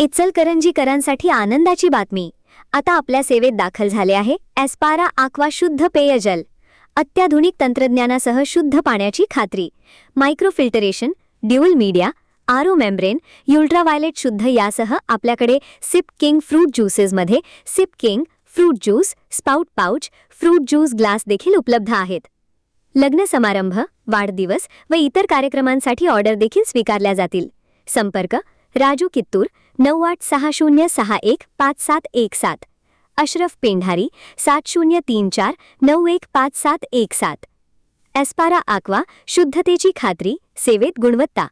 इचलकरंजीकरांसाठी आनंदाची बातमी. आता आपल्या सेवेत दाखल झाले आहे एस्पारा आक्वा शुद्ध पेयजल. अत्याधुनिक तंत्रज्ञानासह शुद्ध पाण्याची खात्री. Microfiltration, dual media, RO membrane, ultraviolet शुद्ध यासह आपल्याकडे सिप किंग फ्रूट ज्यूसेसमध्ये Sip King fruit juice, spout pouch, fruit juice glass देखील उपलब्ध आहेत. लग्न समारंभ, वाढदिवस व इतर कार्यक्रमांसाठी ऑर्डर देखील स्वीकारल्या जातील. संपर्क राजू कित्तूर 9860615717, अशरफ पेंढारी 7034915717. एस्पारा आक्वा, शुद्धतेची खात्री, सेवेत गुणवत्ता.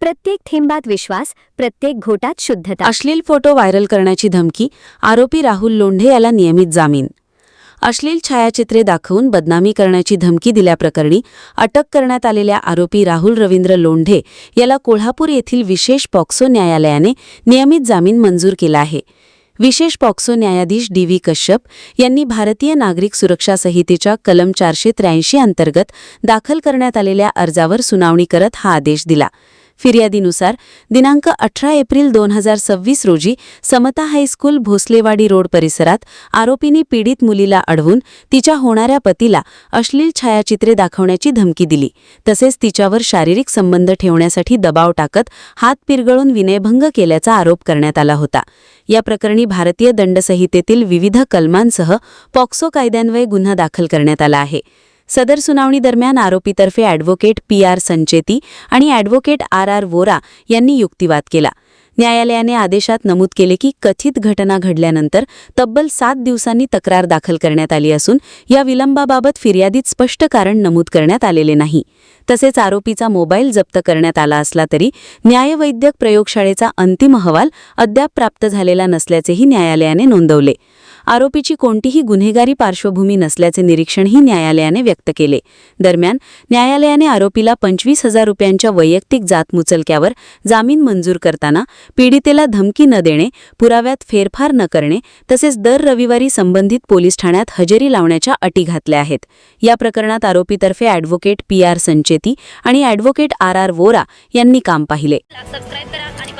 प्रत्येक थेंबात विश्वास, प्रत्येक घोटात शुद्धता. अश्लील फोटो व्हायरल करण्याची धमकी, आरोपी राहुल लोंढे याला नियमित जामीन. अश्लील छायाचित्रे दाखवून बदनामी करण्याची धमकी दिल्याप्रकरणी अटक करण्यात आलेल्या आरोपी राहुल रवींद्र लोंढे याला कोल्हापूर येथील विशेष पॉक्सो न्यायालयाने नियमित जामीन मंजूर केला आहे. विशेष पॉक्सो न्यायाधीश डी.व्ही. कश्यप यांनी भारतीय नागरिक सुरक्षा संहितेच्या कलम 483 अंतर्गत दाखल करण्यात आलेल्या अर्जावर सुनावणी करत हा आदेश दिला. फिर्यादीनुसार दिनांक 18 एप्रिल 2026 रोजी समता हायस्कूल भोसलेवाडी रोड परिसरात आरोपींनी पीडित मुलीला अडवून तिच्या होणाऱ्या पतीला अश्लील छायाचित्रे दाखवण्याची धमकी दिली. तसेच तिच्यावर शारीरिक संबंध ठेवण्यासाठी दबाव टाकत हात पिरगळून विनयभंग केल्याचा आरोप करण्यात आला होता. या प्रकरणी भारतीय दंडसंहितेतील विविध कलमांसह पॉक्सो कायद्यान्वये गुन्हा दाखल करण्यात आला आहे. सदर सुनावणी दरम्यान आरोपीतर्फे ॲडव्होकेट पी.आर. संचेती आणि ॲडव्होकेट आर. वोरा यांनी युक्तिवाद केला. न्यायालयाने आदेशात नमूद केले की कथित घटना घडल्यानंतर तब्बल 7 दिवसांनी तक्रार दाखल करण्यात आली असून या विलंबाबाबत फिर्यादीत स्पष्ट कारण नमूद करण्यात आलेले नाही. तसेच आरोपीचा मोबाईल जप्त करण्यात आला असला तरी न्यायवैद्यक प्रयोगशाळेचा अंतिम अहवाल अद्याप प्राप्त झालेला नसल्याचेही न्यायालयाने नोंदवले. आरोपीची कोणतीही गुन्हेगारी पार्श्वभूमी नसल्याचे निरीक्षणही न्यायालयाने व्यक्त केले. दरम्यान न्यायालयाने आरोपीला 25,000 रुपयांच्या वैयक्तिक जातमुचलक्यावर जामीन मंजूर करताना पीडितेला धमकी न देणे, पुराव्यात फेरफार न करणे तसेच दर रविवारी संबंधित पोलीस ठाण्यात हजेरी लावण्याच्या अटी घातल्या आहेत. या प्रकरणात आरोपीतर्फे ॲडव्होकेट पी.आर. संचेती आणि ॲडव्होकेट आर. वोरा यांनी काम पाहिले. सबस्क्राइब करा आणि